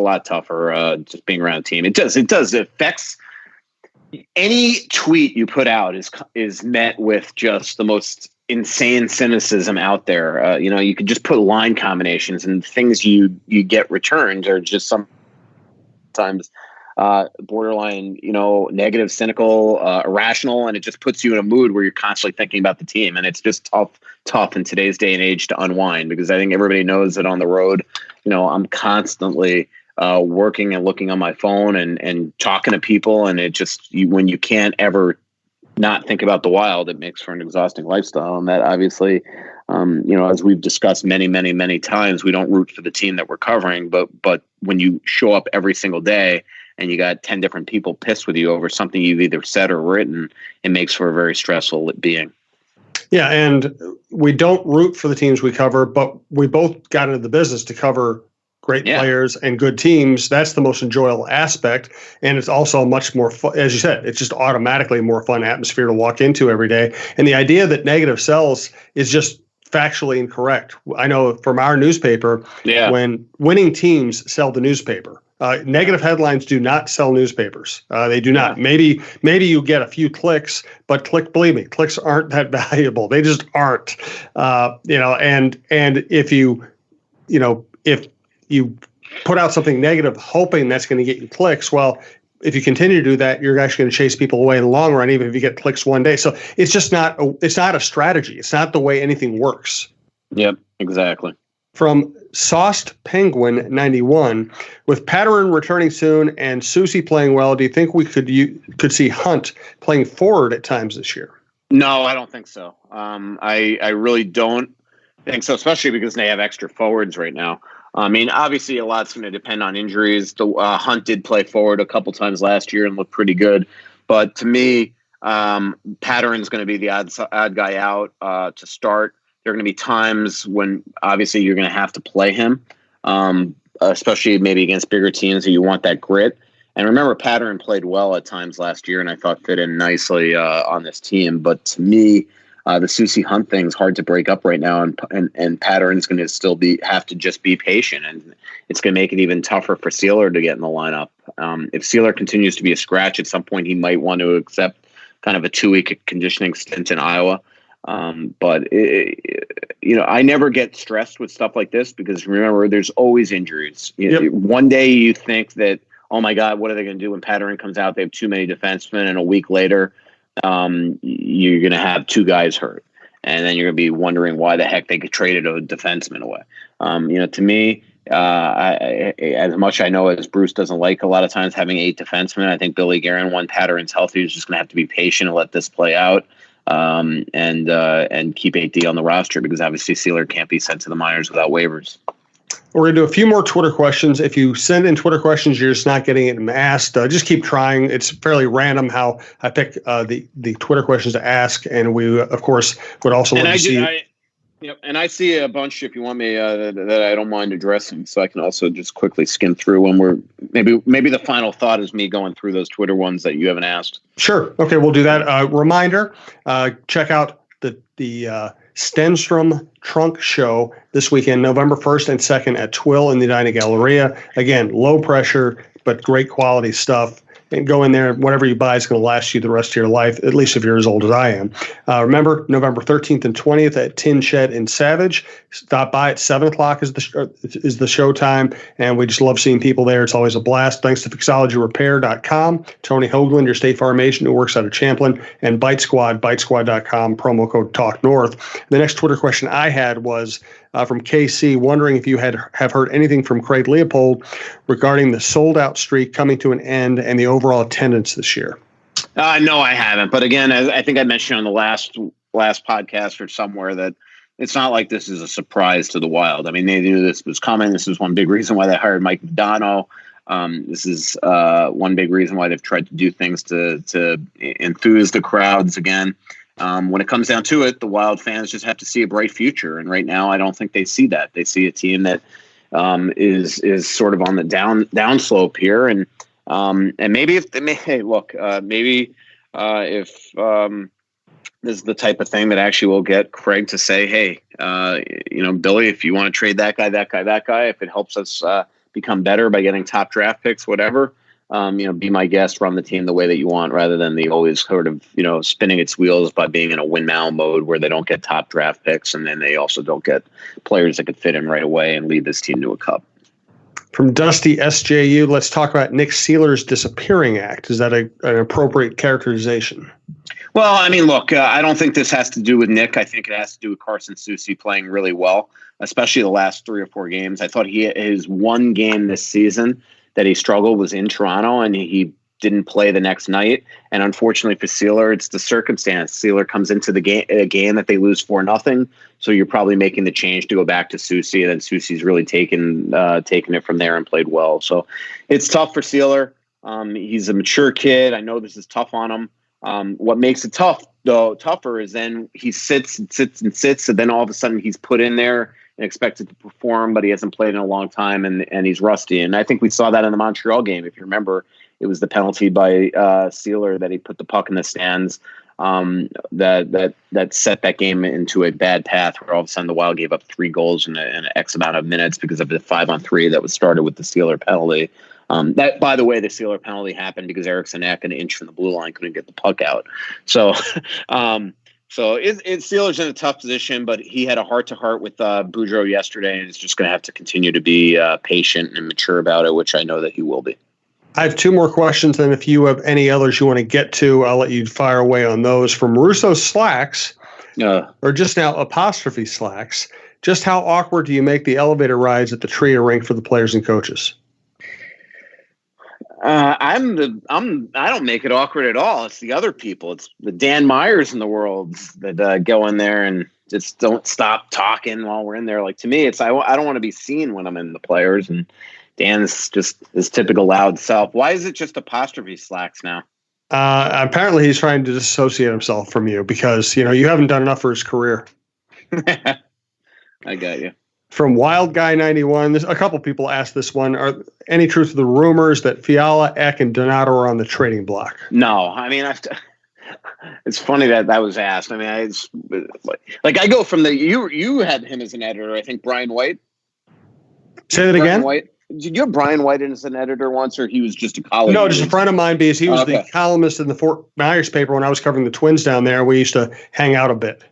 lot tougher just being around a team. It affects. Any tweet you put out is met with just the most insane cynicism out there. You could just put line combinations, and things you get returned are just sometimes borderline, negative, cynical, irrational, and it just puts you in a mood where you're constantly thinking about the team. And it's just tough in today's day and age to unwind, because I think everybody knows that on the road, I'm constantly working and looking on my phone and talking to people, and it just when you can't ever not think about the Wild, it makes for an exhausting lifestyle. And that obviously, as we've discussed many times, we don't root for the team that we're covering, but when you show up every single day and you got 10 different people pissed with you over something you've either said or written, it makes for a very stressful being. Yeah, and we don't root for the teams we cover, but we both got into the business to cover great players and good teams. That's the most enjoyable aspect. And it's also much more fun. As you said, it's just automatically a more fun atmosphere to walk into every day. And the idea that negative sells is just factually incorrect. I know from our newspaper, when winning teams sell the newspaper, negative headlines do not sell newspapers. They do not. Maybe you get a few clicks, but believe me, clicks aren't that valuable. They just aren't. And if you put out something negative hoping that's going to get you clicks, well, if you continue to do that, you're actually going to chase people away in the long run, even if you get clicks one day. So it's just not a strategy. It's not the way anything works. Yep, exactly. From Sauced Penguin 91, with Patterson returning soon and Susie playing well, do you think we could see Hunt playing forward at times this year? No, I don't think so. I really don't think so, especially because they have extra forwards right now. I mean, obviously, a lot's going to depend on injuries. Hunt did play forward a couple times last year and looked pretty good. But to me, Patterson's going to be the odd guy out to start. There are going to be times when, obviously, you're going to have to play him, especially maybe against bigger teams that you want that grit. And remember, Patterson played well at times last year, and I thought fit in nicely on this team. But to me, the Susie Hunt thing's hard to break up right now, and Pattern's going to still have to just be patient, and it's going to make it even tougher for Sealer to get in the lineup. If Sealer continues to be a scratch, at some point he might want to accept kind of a 2-week conditioning stint in Iowa. But I never get stressed with stuff like this because remember, there's always injuries. One day you think that, oh my God, what are they going to do when Pattern comes out? They have too many defensemen, and a week later, you're going to have 2 guys hurt, and then you're going to be wondering why the heck they traded a defenseman away. To me, as much I know as Bruce doesn't like a lot of times having 8 defensemen, I think Billy Guerin, when Pattern's healthy, is just going to have to be patient and let this play out, and keep 8D on the roster because obviously Sealer can't be sent to the minors without waivers. We're going to do a few more Twitter questions. If you send in Twitter questions, you're just not getting it asked. Just keep trying. It's fairly random how I pick the Twitter questions to ask, and we, of course, would also love to see. And I see a bunch, if you want me, that I don't mind addressing, so I can also just quickly skim through when we're maybe the final thought is me going through those Twitter ones that you haven't asked. Sure. Okay, we'll do that. Reminder: check out the Stenstrom Trunk Show this weekend, November 1st and 2nd at Twill in the Edina Galleria. Again, low pressure, but great quality stuff. And go in there. Whatever you buy is going to last you the rest of your life, at least if you're as old as I am. Remember, November 13th and 20th at Tin Shed in Savage. Stop by at 7 o'clock is the show time, and we just love seeing people there. It's always a blast. Thanks to FixologyRepair.com, Tony Hoagland, your State Farm agent who works out of Champlin, and Bite Squad, bitesquad.com, promo code TalkNorth. The next Twitter question I had was from KC, wondering if you have heard anything from Craig Leopold regarding the sold-out streak coming to an end and the overall attendance this year. No, I haven't. But again, I think I mentioned on the last podcast or somewhere that it's not like this is a surprise to the Wild. I mean, they knew this was coming. This is one big reason why they hired Mike Modano. This is one big reason why they've tried to do things to enthuse the crowds again. When it comes down to it, the Wild fans just have to see a bright future, and right now, I don't think they see that. They see a team that is sort of on the downslope here, and maybe if this is the type of thing that actually will get Craig to say, "Hey, Billy, if you want to trade that guy, if it helps us become better by getting top draft picks, whatever." Be my guest, run the team the way that you want, rather than the always sort of, spinning its wheels by being in a win-now mode where they don't get top draft picks and then they also don't get players that could fit in right away and lead this team to a cup. From Dusty SJU, let's talk about Nick Sealer's disappearing act. Is that an appropriate characterization? Well, I mean, look, I don't think this has to do with Nick. I think it has to do with Carson Soucy playing really well, especially the last 3 or 4 games. I thought his one game this season that he struggled was in Toronto, and he didn't play the next night. And unfortunately for Sealer, it's the circumstance. Sealer comes into the game that they lose 4-0. So you're probably making the change to go back to Soucy, and then Soucy's really taken it from there and played well. So it's tough for Sealer. He's a mature kid. I know this is tough on him. What makes it tougher is then he sits, and then all of a sudden he's put in there and expected to perform, but he hasn't played in a long time, and he's rusty. And I think we saw that in the Montreal game. If you remember, it was the penalty by Sealer that he put the puck in the stands that set that game into a bad path, where all of a sudden the Wild gave up 3 goals in an X amount of minutes because of the 5-on-3 that was started with the Sealer penalty. That, by the way, the Sealer penalty happened because Eriksson Ek, an inch from the blue line, couldn't get the puck out. So Steelers in a tough position, but he had a heart-to-heart with Boudreau yesterday, and is just going to have to continue to be patient and mature about it, which I know that he will be. I have 2 more questions, and if you have any others you want to get to, I'll let you fire away on those. From Russo Slacks, or just now apostrophe Slacks, just how awkward do you make the elevator rides at the Tria rink for the players and coaches? I don't make it awkward at all. It's the other people. It's the Dan Myers in the world that go in there and just don't stop talking while we're in there. Like, to me, I don't want to be seen when I'm in the players, and Dan's just his typical loud self. Why is it just apostrophe Slacks now? Apparently he's trying to disassociate himself from you because, you haven't done enough for his career. I got you. From Wild Guy 91, a couple people asked this one. Are any truth to the rumors that Fiala, Ek, and Donato are on the trading block? No, I mean, It's funny that was asked. I mean, it's like I go from you had him as an editor. I think Brian White. Say that Brian again. White. Did you have Brian White as an editor once, or he was just a colleague? No, just a friend of mine, because he was the columnist in the Fort Myers paper when I was covering the Twins down there. We used to hang out a bit.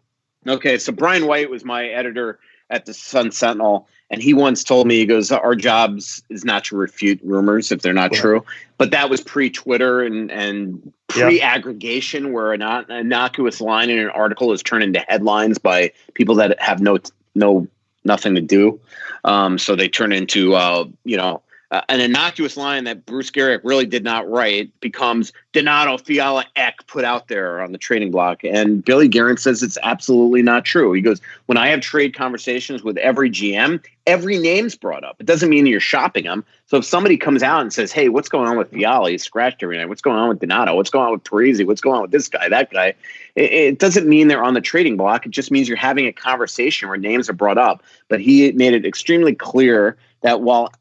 Okay, so Brian White was my editor at the Sun Sentinel, and he once told me, he goes, our jobs is not to refute rumors if they're not true. But that was pre-Twitter and pre-aggregation, where an innocuous line in an article is turned into headlines by people that have nothing to do. So they turn into, an innocuous line that Bruce Garrick really did not write becomes Donato, Fiala, Eck put out there on the trading block. And Billy Guerin says it's absolutely not true. He goes, when I have trade conversations with every GM, every name's brought up. It doesn't mean you're shopping them. So if somebody comes out and says, hey, what's going on with Fiala? He's scratched every night. What's going on with Donato? What's going on with Parisi? What's going on with this guy, that guy? It doesn't mean they're on the trading block. It just means you're having a conversation where names are brought up. But he made it extremely clear that while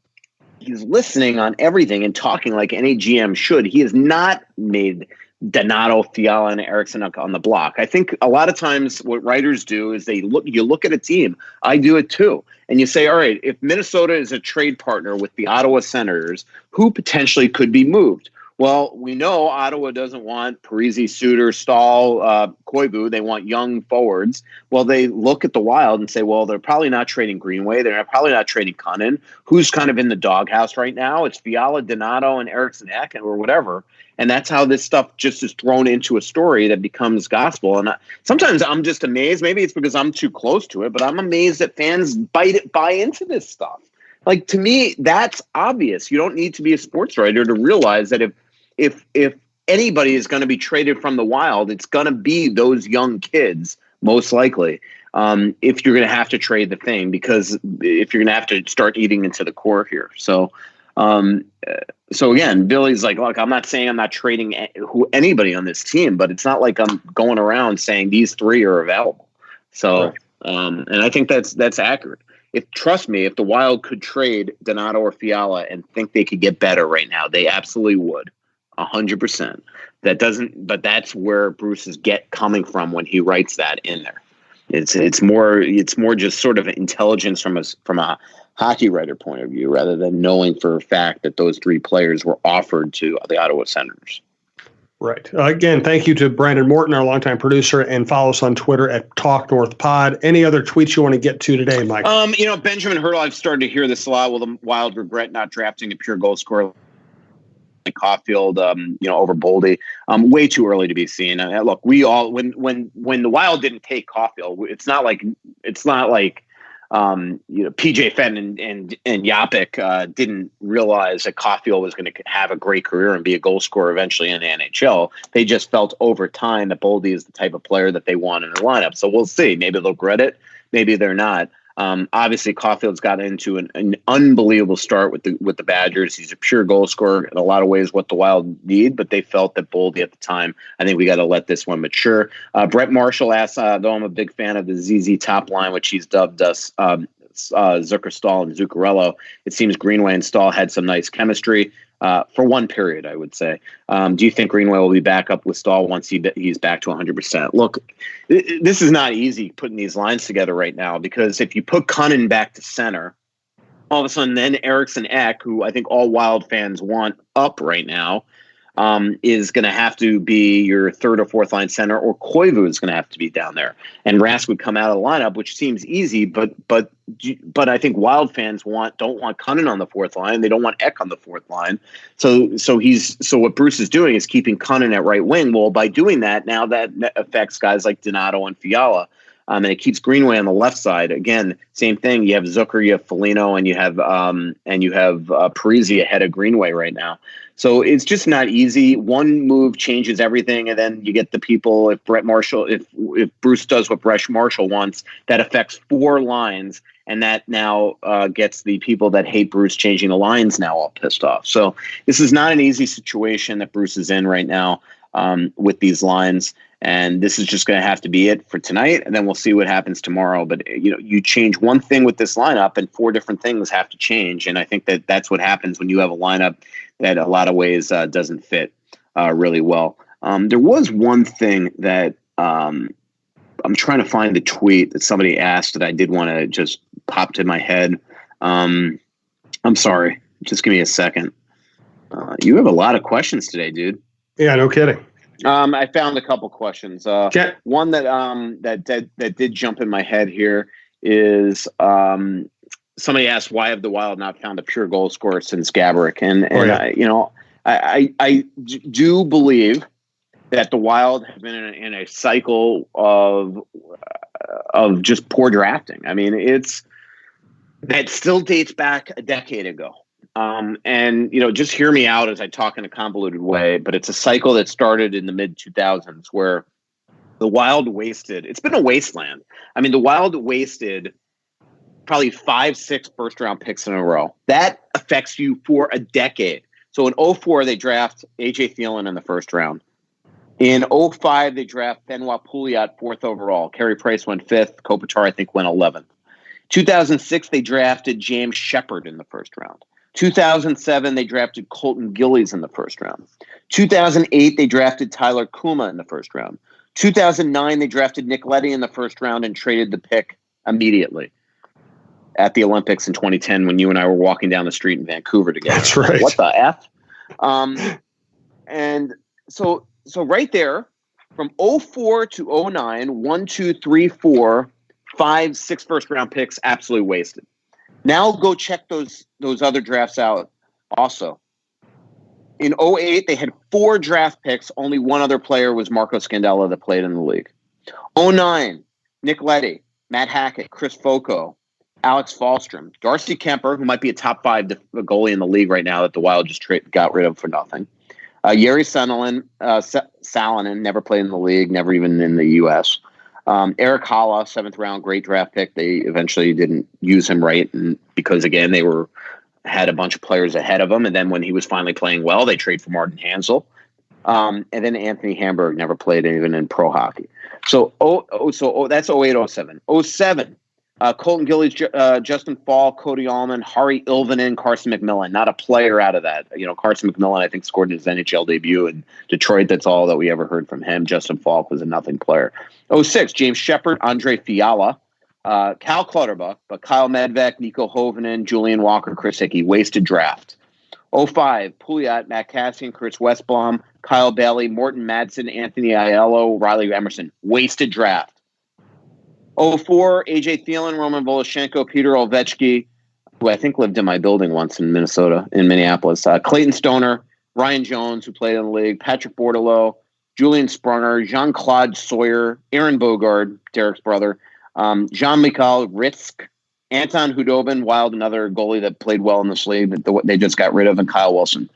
he's listening on everything and talking like any GM should, he has not made Donato, Fiala, and Eriksson on the block. I think a lot of times what writers do is you look at a team. I do it too. And you say, all right, if Minnesota is a trade partner with the Ottawa Senators, who potentially could be moved? Well, we know Ottawa doesn't want Parisi, Suter, Stahl, Koivu. They want young forwards. Well, they look at the Wild and say, well, they're probably not trading Greenway. They're probably not trading Cunnin. Who's kind of in the doghouse right now? It's Fiala, Donato, and Eriksson Ek, or whatever. And that's how this stuff just is thrown into a story that becomes gospel. And sometimes I'm just amazed. Maybe it's because I'm too close to it, but I'm amazed that fans buy into this stuff. Like, to me, that's obvious. You don't need to be a sports writer to realize that if anybody is going to be traded from the Wild, it's going to be those young kids, most likely, if you're going to have to trade the thing, because if you're going to have to start eating into the core here. So again, Billy's like, look, I'm not saying I'm not trading anybody on this team, but it's not like I'm going around saying these three are available. So, and I think that's accurate. Trust me, if the Wild could trade Donato or Fiala and think they could get better right now, they absolutely would. 100%. But that's where Bruce is coming from when he writes that in there. It's more just sort of intelligence from a hockey writer point of view, rather than knowing for a fact that those three players were offered to the Ottawa Senators. Right. Again, thank you to Brandon Morton, our longtime producer, and follow us on Twitter at Talk North Pod. Any other tweets you want to get to today, Mike? Benjamin Hurdle, I've started to hear this a lot. Will the Wild regret not drafting a pure goal scorer like Caulfield, over Boldy? Way too early to be seen. Look, we all when the Wild didn't take Caulfield, it's not like PJ Fenn and Yapik didn't realize that Caulfield was going to have a great career and be a goal scorer eventually in the NHL. They just felt over time that Boldy is the type of player that they want in their lineup. So we'll see. Maybe they'll regret it. Maybe they're not. Obviously, Caulfield's got into an unbelievable start with the Badgers. He's a pure goal scorer in a lot of ways, what the Wild need, but they felt that Boldy at the time, I think we got to let this one mature. Brett Marshall asks, though I'm a big fan of the ZZ top line, which he's dubbed us Zucker, Stahl, and Zuccarello. It seems Greenway and Stahl had some nice chemistry for one period, I would say. Do you think Greenway will be back up with Stahl once he's back to 100%? Look, this is not easy putting these lines together right now, because if you put Cunnin back to center, all of a sudden then Eriksson Ek, who I think all Wild fans want up right now, is going to have to be your third or fourth line center, or Koivu is going to have to be down there. And Rask would come out of the lineup, which seems easy, but I think Wild fans don't want Cunnin on the fourth line. They don't want Ek on the fourth line. So what Bruce is doing is keeping Cunnin at right wing. Well, by doing that, now that affects guys like Donato and Fiala. And it keeps Greenway on the left side. Again, same thing. You have Zucker, you have Foligno, and you have Parisi ahead of Greenway right now. So it's just not easy. One move changes everything, and then you get the people. If Bruce does what Brett Marshall wants, that affects four lines, and that now gets the people that hate Bruce changing the lines now all pissed off. So this is not an easy situation that Bruce is in right now with these lines. And this is just going to have to be it for tonight, and then we'll see what happens tomorrow. But you change one thing with this lineup, and four different things have to change. And I think that's what happens when you have a lineup that a lot of ways doesn't fit really well. There was one thing that I'm trying to find the tweet that somebody asked that I did want to just pop to my head. I'm sorry. Just give me a second. You have a lot of questions today, dude. Yeah, no kidding. I found a couple questions. One that did jump in my head here is somebody asked, why have the Wild not found a pure goal scorer since Gaborik? And I do believe that the Wild have been in a cycle of just poor drafting. I mean, that still dates back a decade ago. And just hear me out as I talk in a convoluted way, but it's a cycle that started in the mid 2000s where the Wild wasted. It's been a wasteland. I mean, the Wild wasted probably 5-6 first round picks in a row. That affects you for a decade. So in 2004, they draft AJ Thielen in the first round. In 2005, they draft Benoit Pouliot 4th overall. Carey Price went 5th. Kopitar, I think, went 11th. 2006, they drafted James Shepard in the first round. 2007, they drafted Colton Gillies in the first round. 2008, they drafted Tyler Kuma in the first round. 2009, they drafted Nick Leddy in the first round and traded the pick immediately at the Olympics in 2010 when you and I were walking down the street in Vancouver together. That's right. What the F? And so right there, from 2004 to 2009, 1, 2, 3, 4, 5, 6 first round picks absolutely wasted. Now go check those other drafts out also. In 2008, they had 4 draft picks. Only one other player was Marco Scandella that played in the league. 2009, Nick Leddy, Matt Hackett, Chris Foco, Alex Falstrom, Darcy Kemper, who might be a top 5 goalie in the league right now that the Wild just got rid of for nothing. Jari Salonen, never played in the league, never even in the U.S. Eric Halla, 7th round, great draft pick. They eventually didn't use him right, and because again they had a bunch of players ahead of him. And then when he was finally playing well, they trade for Martin Hansel. And then Anthony Hamburg never played even in pro hockey. So that's 08-07. 07. Colton Gillies, Justin Fall, Cody Allman, Hari Ilvanen, Carson McMillan. Not a player out of that. Carson McMillan, I think, scored his NHL debut in Detroit. That's all that we ever heard from him. Justin Falk was a nothing player. 06, James Shepard, Andre Fiala, Cal Clutterbuck, but Kyle Medved, Nico Hovinen, Julian Walker, Chris Hickey. Wasted draft. 05, Pouliot, Matt Cassian, Chris Westblom, Kyle Bailey, Morton Madsen, Anthony Aiello, Riley Emerson. Wasted draft. 04, AJ Thielen, Roman Voloshenko, Peter Ovechkin, who I think lived in my building once in Minneapolis. Clayton Stoner, Ryan Jones, who played in the league, Patrick Bordelot, Julian Sprunger, Jean-Claude Sawyer, Aaron Bogard, Derek's brother, Jean-Michel Ritzk, Anton Hudobin, Wild, another goalie that played well in this league that they just got rid of, and Kyle Wilson.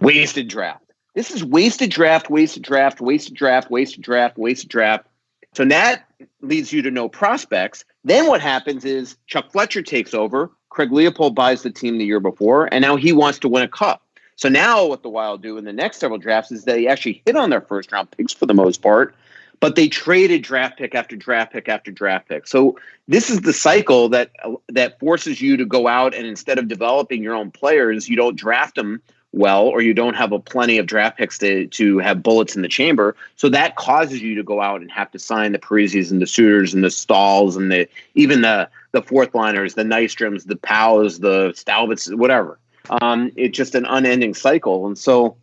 Wasted draft. This is wasted draft, wasted draft, wasted draft, wasted draft, wasted draft. So that leads you to no prospects. Then what happens is Chuck Fletcher takes over. Craig Leopold buys the team the year before, and now he wants to win a cup. So now what the Wild do in the next several drafts is they actually hit on their first round picks for the most part, but they traded draft pick after draft pick after draft pick. So this is the cycle that forces you to go out and instead of developing your own players, you don't draft them well, or you don't have plenty of draft picks to have bullets in the chamber. So that causes you to go out and have to sign the Parisis and the Suitors and the Stalls and even the fourth liners, the Nystroms, the Powers, the Stalbits, whatever. It's just an unending cycle. And so,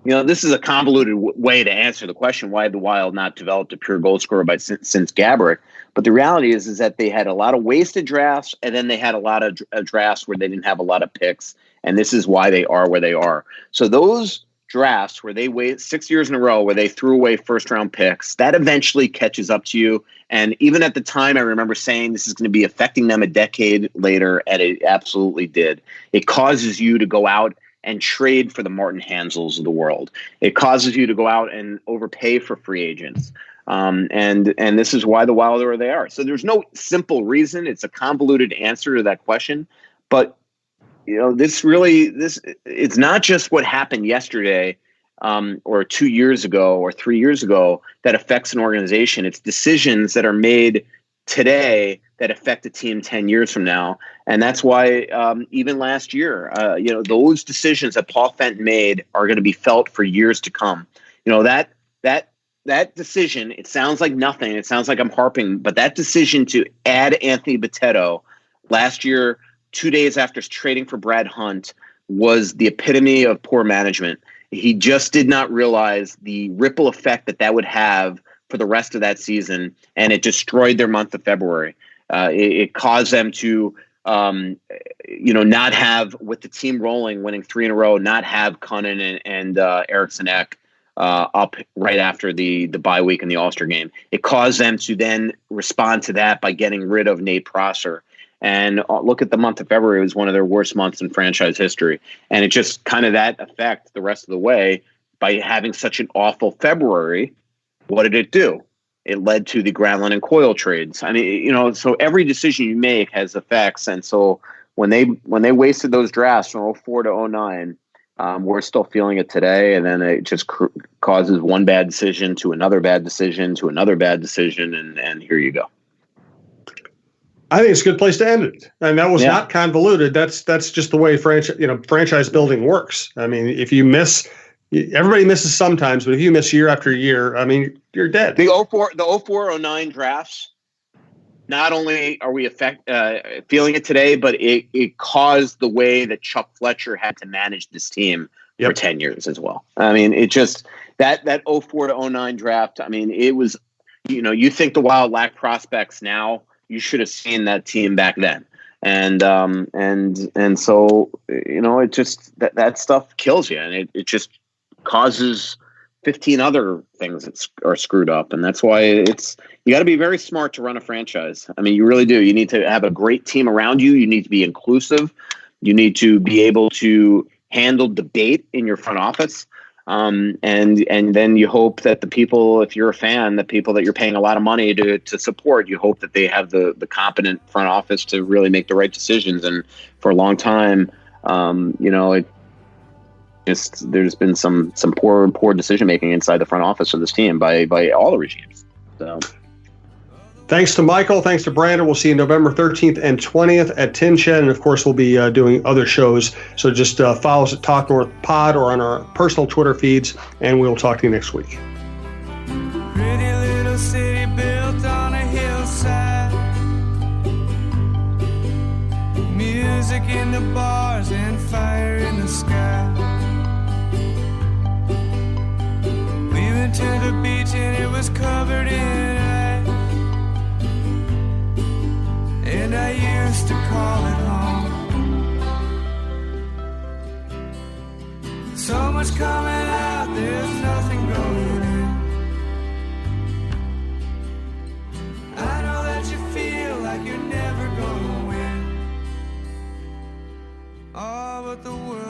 this is a convoluted way to answer the question, why the Wild not developed a pure goal scorer since Gaborik. But the reality is that they had a lot of wasted drafts, and then they had a lot of drafts where they didn't have a lot of picks. And this is why they are where they are. So those drafts where they wait 6 years in a row where they threw away first round picks, that eventually catches up to you. And even at the time, I remember saying this is going to be affecting them a decade later, and it absolutely did. It causes you to go out and trade for the Martin Hansels of the world. It causes you to go out and overpay for free agents. And this is why the Wild are where they are. So there's no simple reason. It's a convoluted answer to that question. But it's not just what happened yesterday or 2 years ago or 3 years ago that affects an organization. It's decisions that are made today that affect a team 10 years from now. And that's why even last year, those decisions that Paul Fenton made are going to be felt for years to come. that decision, it sounds like nothing. It sounds like I'm harping, but that decision to add Anthony Bitetto last year, 2 days after trading for Brad Hunt, was the epitome of poor management. He just did not realize the ripple effect that would have for the rest of that season, and it destroyed their month of February. It caused them to, not have, with the team rolling, winning 3 in a row, not have Cunnin and Eriksson Ek up right after the bye week in the All-Star game. It caused them to then respond to that by getting rid of Nate Prosser. And look at the month of February. It was one of their worst months in franchise history. And it just kind of that effect the rest of the way by having such an awful February. What did it do? It led to the Granlund and Coyle trades. I mean, so every decision you make has effects. And so when they wasted those drafts from 04 to 09, we're still feeling it today. And then it just causes one bad decision to another bad decision to another bad decision. And here you go. I think it's a good place to end it. And that was not convoluted. That's just the way franchise building works. I mean, if you miss, everybody misses sometimes, but if you miss year after year, I mean, you're dead. The 04-09 drafts, not only are we feeling it today, but it caused the way that Chuck Fletcher had to manage this team for 10 years as well. I mean, it just that 04 to 09 draft. I mean, it was, you think the Wild lack prospects now. You should have seen that team back then. And so, it just, that stuff kills you, and it just causes 15 other things that are screwed up. And that's why you got to be very smart to run a franchise. I mean, you really do. You need to have a great team around you. You need to be inclusive. You need to be able to handle debate in your front office. And then you hope that the people, if you're a fan, the people that you're paying a lot of money to support, you hope that they have the competent front office to really make the right decisions. And for a long time, there's been some poor decision making inside the front office of this team by all the regimes. So. Thanks to Michael. Thanks to Brandon. We'll see you November 13th and 20th at Tin Shed. And, of course, we'll be doing other shows. So just follow us at Talk North Pod or on our personal Twitter feeds, and we'll talk to you next week. Pretty little city built on a hillside. Music in the bars and fire in the sky. We went to the beach and it was covered in ice. And I used to call it home. So much coming out, there's nothing going in. I know that you feel like you're never gonna win. Oh, but the world